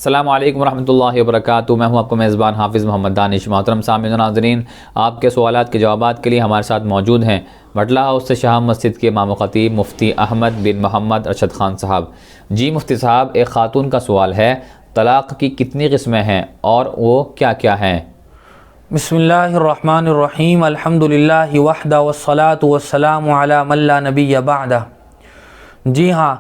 السلام علیکم ورحمۃ اللہ وبرکاتہ۔ میں ہوں آپ کو میزبان حافظ محمد دانش۔ محترم سامعین و ناظرین، آپ کے سوالات کے جوابات کے لیے ہمارے ساتھ موجود ہیں بٹلہ ہاؤس سے شاہ مسجد کے امام و خطیب مفتی احمد بن محمد ارشد خان صاحب۔ جی مفتی صاحب، ایک خاتون کا سوال ہے، طلاق کی کتنی قسمیں ہیں اور وہ کیا کیا ہیں؟ بسم اللہ الرحمن الرحیم، الحمدللہ وحدہ والصلاة والسلام علی من لا نبی بعدہ۔ جی ہاں،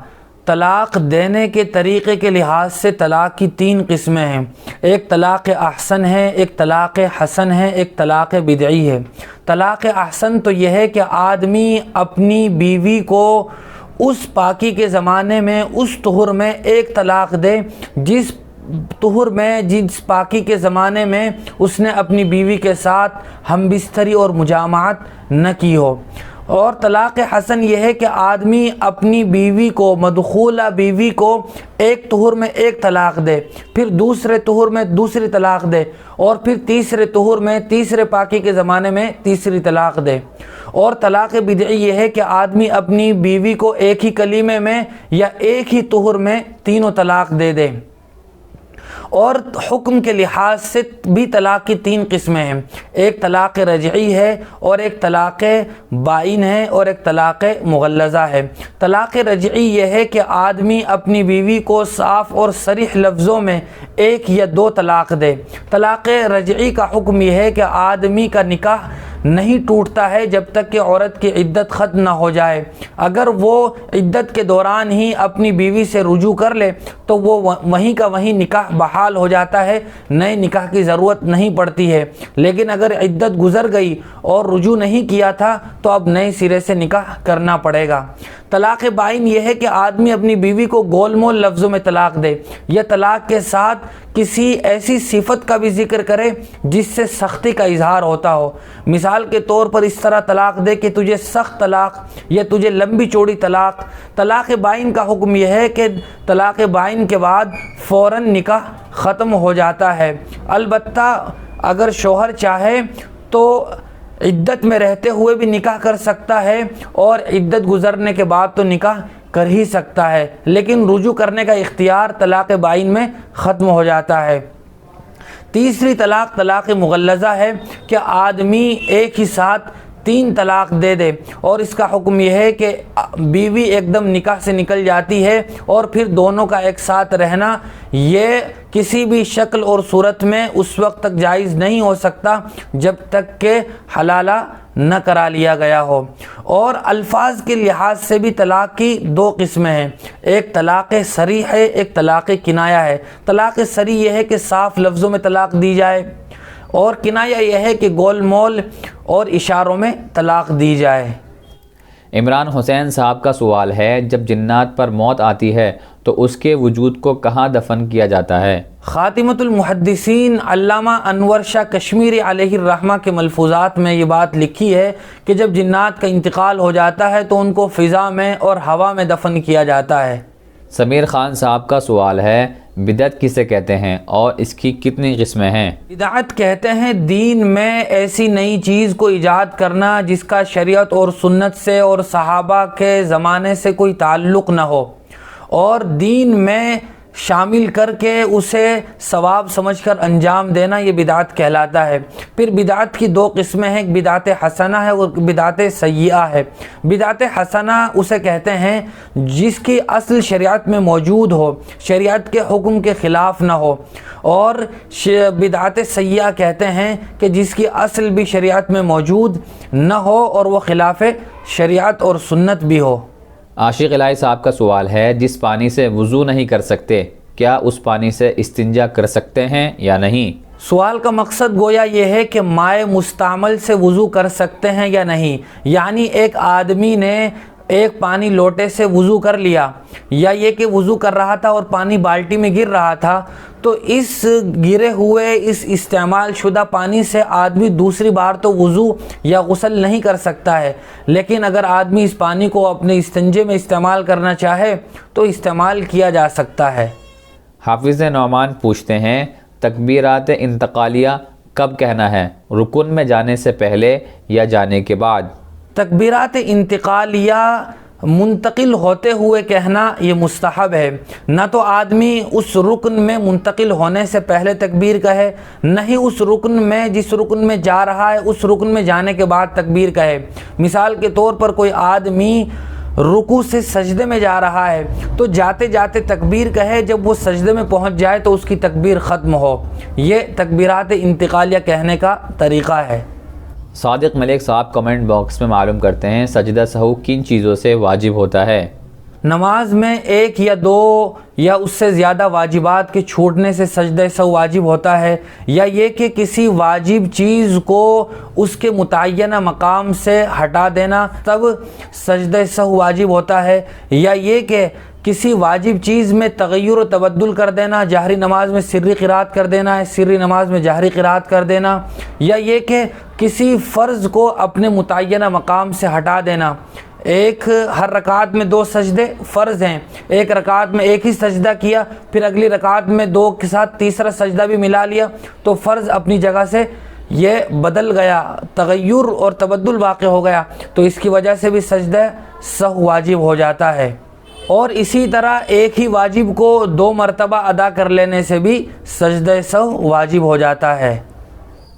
طلاق دینے کے طریقے کے لحاظ سے طلاق کی تین قسمیں ہیں۔ ایک طلاق احسن ہے، ایک طلاق حسن ہے، ایک طلاق بدعی ہے۔ طلاق احسن تو یہ ہے کہ آدمی اپنی بیوی کو اس پاکی کے زمانے میں، اس طہر میں ایک طلاق دے جس طہر میں، جس پاکی کے زمانے میں اس نے اپنی بیوی کے ساتھ ہم بستری اور مجامعت نہ کی ہو۔ اور طلاق حسن یہ ہے کہ آدمی اپنی بیوی کو، مدخولہ بیوی کو ایک طہر میں ایک طلاق دے، پھر دوسرے طہر میں دوسری طلاق دے، اور پھر تیسرے طہر میں، تیسرے پاکی کے زمانے میں تیسری طلاق دے۔ اور طلاق بدعی یہ ہے کہ آدمی اپنی بیوی کو ایک ہی کلمے میں یا ایک ہی طہر میں تینوں طلاق دے دے۔ اور حکم کے لحاظ سے بھی طلاق کی تین قسمیں ہیں۔ ایک طلاق رجعی ہے، اور ایک طلاق بائن ہے، اور ایک طلاق مغلظہ ہے۔ طلاق رجعی یہ ہے کہ آدمی اپنی بیوی کو صاف اور صریح لفظوں میں ایک یا دو طلاق دے۔ طلاق رجعی کا حکم یہ ہے کہ آدمی کا نکاح نہیں ٹوٹتا ہے جب تک کہ عورت کی عدت ختم نہ ہو جائے۔ اگر وہ عدت کے دوران ہی اپنی بیوی سے رجوع کر لے تو وہ وہیں کا وہیں نکاح بحال ہو جاتا ہے، نئے نکاح کی ضرورت نہیں پڑتی ہے۔ لیکن اگر عدت گزر گئی اور رجوع نہیں کیا تھا تو اب نئے سرے سے نکاح کرنا پڑے گا۔ طلاق بائن یہ ہے کہ آدمی اپنی بیوی کو گول مول لفظوں میں طلاق دے، یا طلاق کے ساتھ کسی ایسی صفت کا بھی ذکر کرے جس سے سختی کا اظہار ہوتا ہو۔ مثال کے طور پر اس طرح طلاق دے کہ تجھے سخت طلاق یا تجھے لمبی چوڑی طلاق۔ طلاق بائن کا حکم یہ ہے کہ طلاق بائن کے بعد فوراً نکاح ختم ہو جاتا ہے۔ البتہ اگر شوہر چاہے تو عدت میں رہتے ہوئے بھی نکاح کر سکتا ہے، اور عدت گزرنے کے بعد تو نکاح کر ہی سکتا ہے، لیکن رجوع کرنے کا اختیار طلاق بائن میں ختم ہو جاتا ہے۔ تیسری طلاق طلاق مغلظہ ہے کہ آدمی ایک ہی ساتھ تین طلاق دے دے، اور اس کا حکم یہ ہے کہ بیوی ایک دم نکاح سے نکل جاتی ہے، اور پھر دونوں کا ایک ساتھ رہنا یہ کسی بھی شکل اور صورت میں اس وقت تک جائز نہیں ہو سکتا جب تک کہ حلالہ نہ کرا لیا گیا ہو۔ اور الفاظ کے لحاظ سے بھی طلاق کی دو قسمیں ہیں۔ ایک طلاق صریح ہے، ایک طلاق کنایہ ہے۔ طلاق صریح یہ ہے کہ صاف لفظوں میں طلاق دی جائے، اور کنایہ یہ ہے کہ گول مول اور اشاروں میں طلاق دی جائے۔ عمران حسین صاحب کا سوال ہے، جب جنات پر موت آتی ہے تو اس کے وجود کو کہاں دفن کیا جاتا ہے؟ خاتمۃ المحدثین علامہ انور شاہ کشمیری علیہ الرحمہ کے ملفوظات میں یہ بات لکھی ہے کہ جب جنات کا انتقال ہو جاتا ہے تو ان کو فضا میں اور ہوا میں دفن کیا جاتا ہے۔ سمیر خان صاحب کا سوال ہے، بدعت کسے کہتے ہیں اور اس کی کتنی قسمیں ہیں؟ بدعت کہتے ہیں دین میں ایسی نئی چیز کو ایجاد کرنا جس کا شریعت اور سنت سے اور صحابہ کے زمانے سے کوئی تعلق نہ ہو، اور دین میں شامل کر کے اسے ثواب سمجھ کر انجام دینا، یہ بدعت کہلاتا ہے۔ پھر بدعت کی دو قسمیں ہیں، ایک بدعت حسنہ ہے اور بدعت سیئہ ہے۔ بدعت حسنہ اسے کہتے ہیں جس کی اصل شریعت میں موجود ہو، شریعت کے حکم کے خلاف نہ ہو، اور بدعت سیئہ کہتے ہیں کہ جس کی اصل بھی شریعت میں موجود نہ ہو اور وہ خلاف شریعت اور سنت بھی ہو۔ عاشق الہی صاحب کا سوال ہے، جس پانی سے وضو نہیں کر سکتے کیا اس پانی سے استنجا کر سکتے ہیں یا نہیں؟ سوال کا مقصد گویا یہ ہے کہ مائع مستعمل سے وضو کر سکتے ہیں یا نہیں، یعنی ایک آدمی نے ایک پانی لوٹے سے وضو کر لیا، یا یہ کہ وضو کر رہا تھا اور پانی بالٹی میں گر رہا تھا، تو اس گرے ہوئے اس استعمال شدہ پانی سے آدمی دوسری بار تو وضو یا غسل نہیں کر سکتا ہے، لیکن اگر آدمی اس پانی کو اپنے استنجے میں استعمال کرنا چاہے تو استعمال کیا جا سکتا ہے۔ حافظ نعمان پوچھتے ہیں، تکبیرات انتقالیہ کب کہنا ہے، رکن میں جانے سے پہلے یا جانے کے بعد؟ تکبیرات انتقالیہ منتقل ہوتے ہوئے کہنا یہ مستحب ہے، نہ تو آدمی اس رکن میں منتقل ہونے سے پہلے تکبیر کہے، نہ ہی اس رکن میں جس رکن میں جا رہا ہے اس رکن میں جانے کے بعد تکبیر کہے۔ مثال کے طور پر کوئی آدمی رکوع سے سجدے میں جا رہا ہے تو جاتے جاتے تکبیر کہے، جب وہ سجدے میں پہنچ جائے تو اس کی تکبیر ختم ہو۔ یہ تکبیرات انتقالیہ کہنے کا طریقہ ہے۔ صادق ملک صاحب کمنٹ باکس میں معلوم کرتے ہیں سجدہ سہو کن چیزوں سے واجب ہوتا ہے؟ نماز میں ایک یا دو یا اس سے زیادہ واجبات کے چھوٹنے سے سجدہ سہو واجب ہوتا ہے، یا یہ کہ کسی واجب چیز کو اس کے متعینہ مقام سے ہٹا دینا تب سجدہ سہو واجب ہوتا ہے، یا یہ کہ کسی واجب چیز میں تغیر و تبدل کر دینا، جہری نماز میں سری قرات کر دینا ہے، سری نماز میں جہری قرات کر دینا، یا یہ کہ کسی فرض کو اپنے متعینہ مقام سے ہٹا دینا۔ ہر رکعت میں 2 سجدے فرض ہیں، ایک رکعت میں ایک ہی سجدہ کیا، پھر اگلی رکعت میں 2 کے ساتھ تیسرا سجدہ بھی ملا لیا تو فرض اپنی جگہ سے یہ بدل گیا، تغیر اور تبدل واقع ہو گیا، تو اس کی وجہ سے بھی سجدہ سہو واجب ہو جاتا ہے۔ اور اسی طرح ایک ہی واجب کو 2 مرتبہ ادا کر لینے سے بھی سجدہ سہو واجب ہو جاتا ہے۔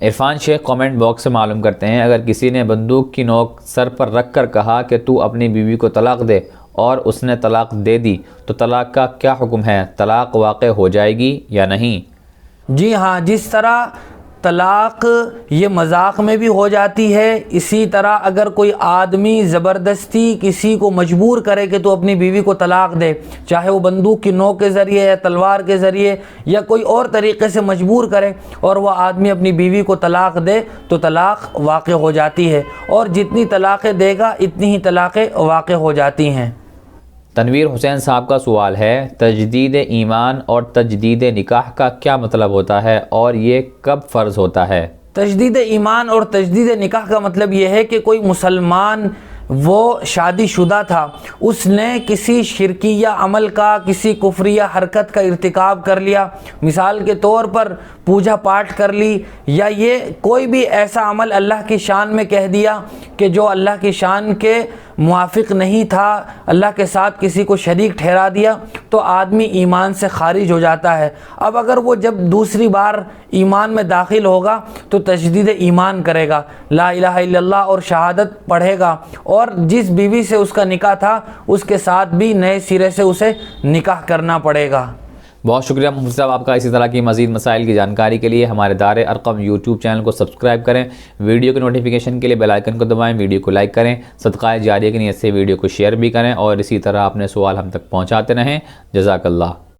عرفان شیخ کامنٹ باکس سے معلوم کرتے ہیں اگر کسی نے بندوق کی نوک سر پر رکھ کر کہا کہ تو اپنی بیوی کو طلاق دے اور اس نے طلاق دے دی تو طلاق کا کیا حکم ہے؟ طلاق واقع ہو جائے گی یا نہیں؟ جی ہاں، جس طرح طلاق یہ مذاق میں بھی ہو جاتی ہے، اسی طرح اگر کوئی آدمی زبردستی کسی کو مجبور کرے کہ تو اپنی بیوی کو طلاق دے، چاہے وہ بندوق کی نوک کے ذریعے یا تلوار کے ذریعے یا کوئی اور طریقے سے مجبور کرے اور وہ آدمی اپنی بیوی کو طلاق دے تو طلاق واقع ہو جاتی ہے، اور جتنی طلاقیں دے گا اتنی ہی طلاقیں واقع ہو جاتی ہیں۔ تنویر حسین صاحب کا سوال ہے تجدید ایمان اور تجدید نکاح کا کیا مطلب ہوتا ہے اور یہ کب فرض ہوتا ہے؟ تجدید ایمان اور تجدید نکاح کا مطلب یہ ہے کہ کوئی مسلمان وہ شادی شدہ تھا، اس نے کسی شرکیہ عمل کا، کسی کفریہ حرکت کا ارتکاب کر لیا، مثال کے طور پر پوجا پاٹ کر لی، یا یہ کوئی بھی ایسا عمل اللہ کی شان میں کہہ دیا کہ جو اللہ کی شان کے موافق نہیں تھا، اللہ کے ساتھ کسی کو شریک ٹھہرا دیا، تو آدمی ایمان سے خارج ہو جاتا ہے۔ اب اگر وہ جب دوسری بار ایمان میں داخل ہوگا تو تجدید ایمان کرے گا، لا الہ الا اللہ اور شہادت پڑھے گا، اور جس بیوی سے اس کا نکاح تھا اس کے ساتھ بھی نئے سرے سے اسے نکاح کرنا پڑے گا۔ بہت شکریہ مفتی صاحب آپ کا۔ اسی طرح کی مزید مسائل کی جانکاری کے لیے ہمارے دار ارقم یوٹیوب چینل کو سبسکرائب کریں، ویڈیو کی نوٹیفیکیشن کے لیے بیل آئیکن کو دبائیں، ویڈیو کو لائک کریں، صدقہ جاریہ کی نیت سے ویڈیو کو شیئر بھی کریں، اور اسی طرح اپنے سوال ہم تک پہنچاتے رہیں۔ جزاک اللہ۔